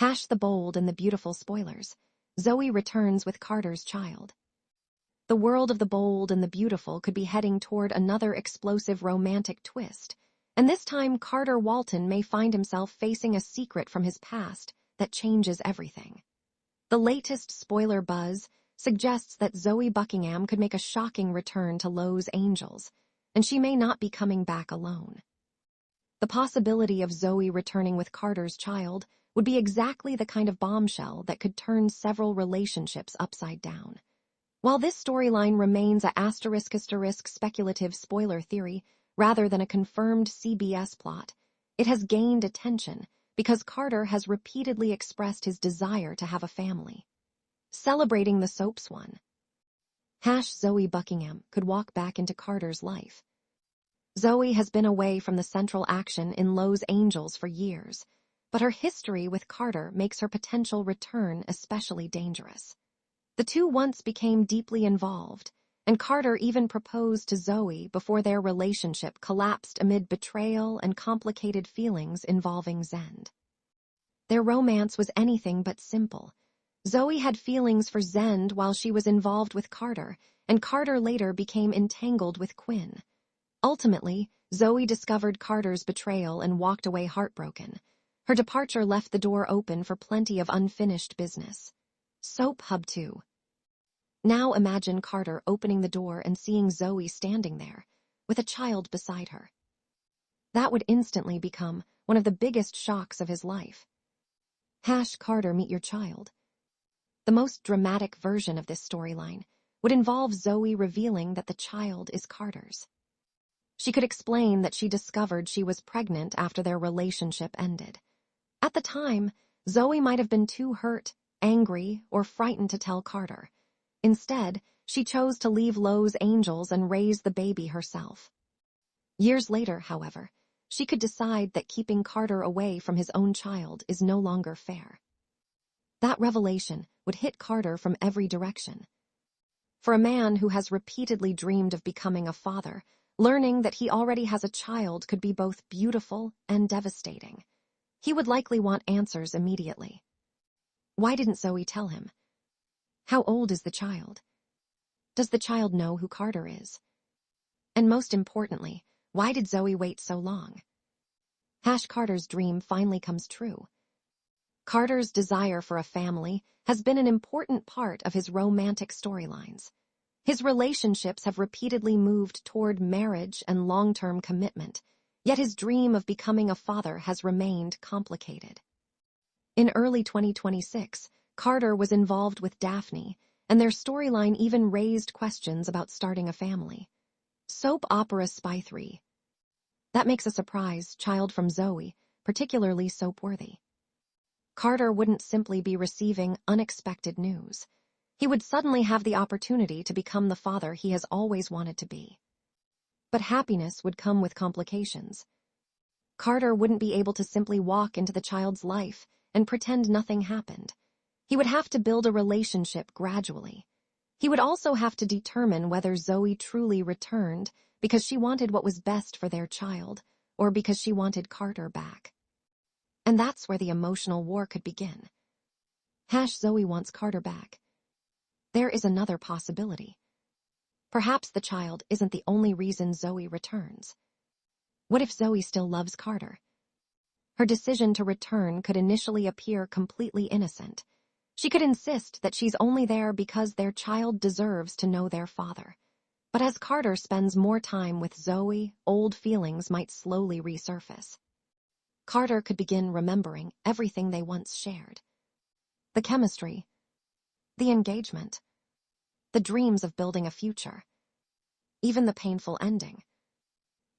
The Bold and the Beautiful spoilers. Zoe returns with Carter's child. The world of The Bold and the Beautiful could be heading toward another explosive romantic twist, and this time Carter Walton may find himself facing a secret from his past that changes everything. The latest spoiler buzz suggests that Zoe Buckingham could make a shocking return to Lowe's Angels, and she may not be coming back alone. The possibility of Zoe returning with Carter's child would be exactly the kind of bombshell that could turn several relationships upside down. While this storyline remains a *** speculative spoiler theory rather than a confirmed CBS plot, it has gained attention because Carter has repeatedly expressed his desire to have a family. Celebrating the soap's one. Zoe Buckingham could walk back into Carter's life. Zoe has been away from the central action in Lowe's Angels for years, but her history with Carter makes her potential return especially dangerous. The two once became deeply involved, and Carter even proposed to Zoe before their relationship collapsed amid betrayal and complicated feelings involving Zend. Their romance was anything but simple. Zoe had feelings for Zend while she was involved with Carter, and Carter later became entangled with Quinn. Ultimately, Zoe discovered Carter's betrayal and walked away heartbroken. Her departure left the door open for plenty of unfinished business. Soap Hub 2. Now imagine Carter opening the door and seeing Zoe standing there, with a child beside her. That would instantly become one of the biggest shocks of his life. Carter Meet Your Child. The most dramatic version of this storyline would involve Zoe revealing that the child is Carter's. She could explain that she discovered she was pregnant after their relationship ended. At the time, Zoe might have been too hurt, angry, or frightened to tell Carter. Instead, she chose to leave Lowe's Angels and raise the baby herself. Years later, however, she could decide that keeping Carter away from his own child is no longer fair. That revelation would hit Carter from every direction. For a man who has repeatedly dreamed of becoming a father, learning that he already has a child could be both beautiful and devastating. He would likely want answers immediately. Why didn't Zoe tell him? How old is the child? Does the child know who Carter is? And most importantly, why did Zoe wait so long? Carter's dream finally comes true. Carter's desire for a family has been an important part of his romantic storylines. His relationships have repeatedly moved toward marriage and long-term commitment, yet his dream of becoming a father has remained complicated. In early 2026, Carter was involved with Daphne, and their storyline even raised questions about starting a family. Soap opera Spy 3. That makes a surprise child from Zoe particularly soap-worthy. Carter wouldn't simply be receiving unexpected news. He would suddenly have the opportunity to become the father he has always wanted to be. But happiness would come with complications. Carter wouldn't be able to simply walk into the child's life and pretend nothing happened. He would have to build a relationship gradually. He would also have to determine whether Zoe truly returned because she wanted what was best for their child, or because she wanted Carter back. And that's where the emotional war could begin. Zoe wants Carter back. There is another possibility. Perhaps the child isn't the only reason Zoe returns. What if Zoe still loves Carter? Her decision to return could initially appear completely innocent. She could insist that she's only there because their child deserves to know their father. But as Carter spends more time with Zoe, old feelings might slowly resurface. Carter could begin remembering everything they once shared. The chemistry, the engagement, the dreams of building a future, even the painful ending.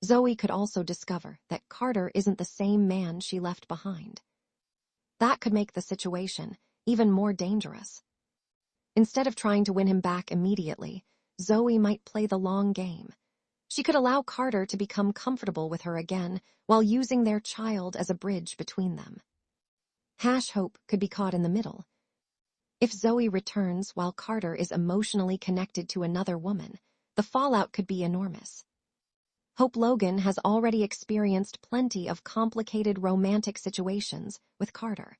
Zoe could also discover that Carter isn't the same man she left behind. That could make the situation even more dangerous. Instead of trying to win him back immediately, Zoe might play the long game. She could allow Carter to become comfortable with her again while using their child as a bridge between them. Hope could be caught in the middle. If Zoe returns while Carter is emotionally connected to another woman, the fallout could be enormous. Hope Logan has already experienced plenty of complicated romantic situations with Carter.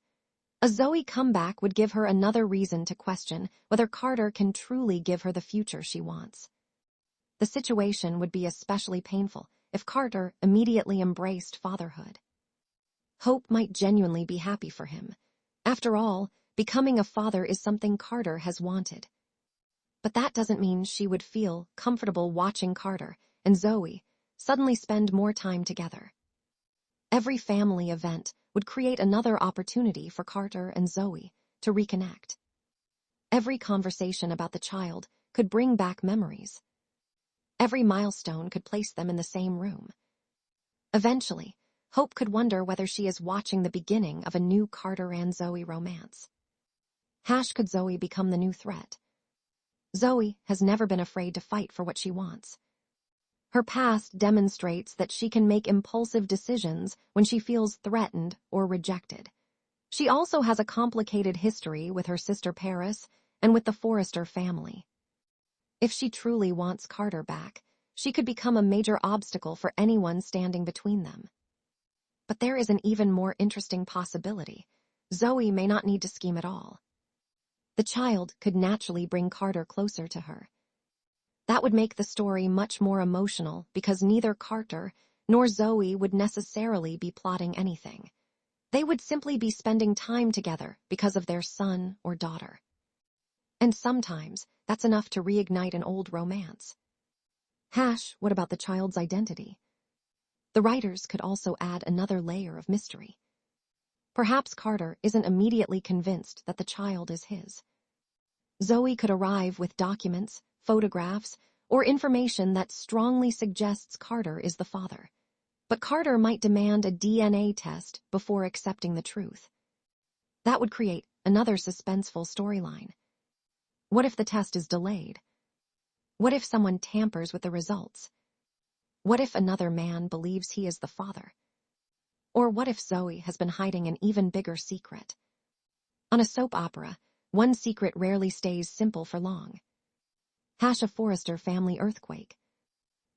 A Zoe comeback would give her another reason to question whether Carter can truly give her the future she wants. The situation would be especially painful if Carter immediately embraced fatherhood. Hope might genuinely be happy for him. After all, becoming a father is something Carter has wanted. But that doesn't mean she would feel comfortable watching Carter and Zoe suddenly spend more time together. Every family event would create another opportunity for Carter and Zoe to reconnect. Every conversation about the child could bring back memories. Every milestone could place them in the same room. Eventually, Hope could wonder whether she is watching the beginning of a new Carter and Zoe romance. Could Zoe become the new threat? Zoe has never been afraid to fight for what she wants. Her past demonstrates that she can make impulsive decisions when she feels threatened or rejected. She also has a complicated history with her sister Paris and with the Forrester family. If she truly wants Carter back, she could become a major obstacle for anyone standing between them. But there is an even more interesting possibility. Zoe may not need to scheme at all. The child could naturally bring Carter closer to her. That would make the story much more emotional because neither Carter nor Zoe would necessarily be plotting anything. They would simply be spending time together because of their son or daughter. And sometimes that's enough to reignite an old romance. What about the child's identity? The writers could also add another layer of mystery. Perhaps Carter isn't immediately convinced that the child is his. Zoe could arrive with documents, photographs, or information that strongly suggests Carter is the father. But Carter might demand a DNA test before accepting the truth. That would create another suspenseful storyline. What if the test is delayed? What if someone tampers with the results? What if another man believes he is the father? Or what if Zoe has been hiding an even bigger secret? On a soap opera, one secret rarely stays simple for long. A Forrester family earthquake.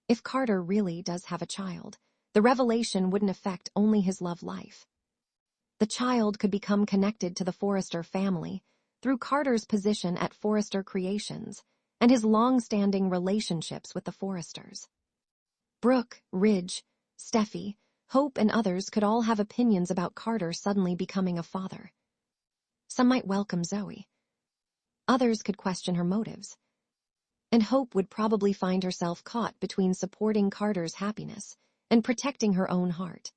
If Carter really does have a child, the revelation wouldn't affect only his love life. The child could become connected to the Forrester family through Carter's position at Forrester Creations and his long-standing relationships with the Forresters. Brooke, Ridge, Steffi, Hope, and others could all have opinions about Carter suddenly becoming a father. Some might welcome Zoe. Others could question her motives. And Hope would probably find herself caught between supporting Carter's happiness and protecting her own heart.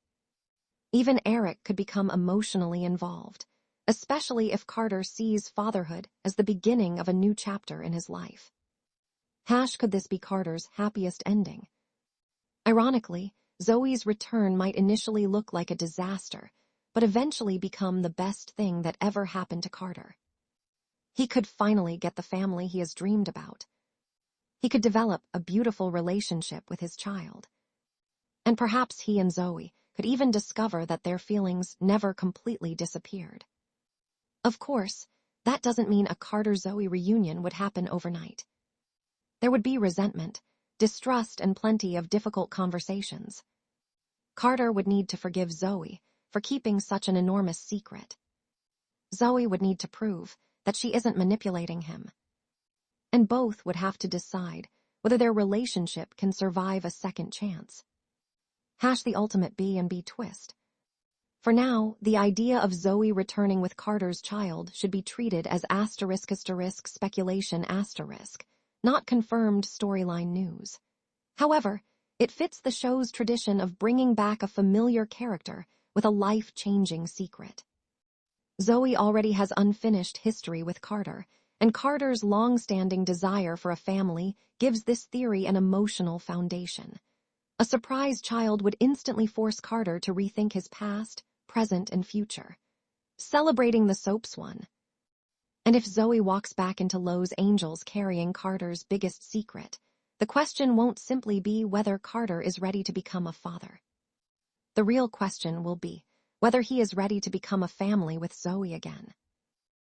Even Eric could become emotionally involved, especially if Carter sees fatherhood as the beginning of a new chapter in his life. Could this be Carter's happiest ending? Ironically, Zoe's return might initially look like a disaster, but eventually become the best thing that ever happened to Carter. He could finally get the family he has dreamed about. He could develop a beautiful relationship with his child. And perhaps he and Zoe could even discover that their feelings never completely disappeared. Of course, that doesn't mean a Carter-Zoe reunion would happen overnight. There would be resentment, distrust, and plenty of difficult conversations. Carter would need to forgive Zoe for keeping such an enormous secret. Zoe would need to prove that she isn't manipulating him. And both would have to decide whether their relationship can survive a second chance. The ultimate B&B twist. For now, the idea of Zoe returning with Carter's child should be treated as *** speculation**, not confirmed storyline news. However, it fits the show's tradition of bringing back a familiar character with a life-changing secret. Zoe already has unfinished history with Carter, and Carter's long-standing desire for a family gives this theory an emotional foundation. A surprise child would instantly force Carter to rethink his past, present, and future, celebrating the soap's one. And if Zoe walks back into Los Angeles carrying Carter's biggest secret, the question won't simply be whether Carter is ready to become a father. The real question will be whether he is ready to become a family with Zoe again.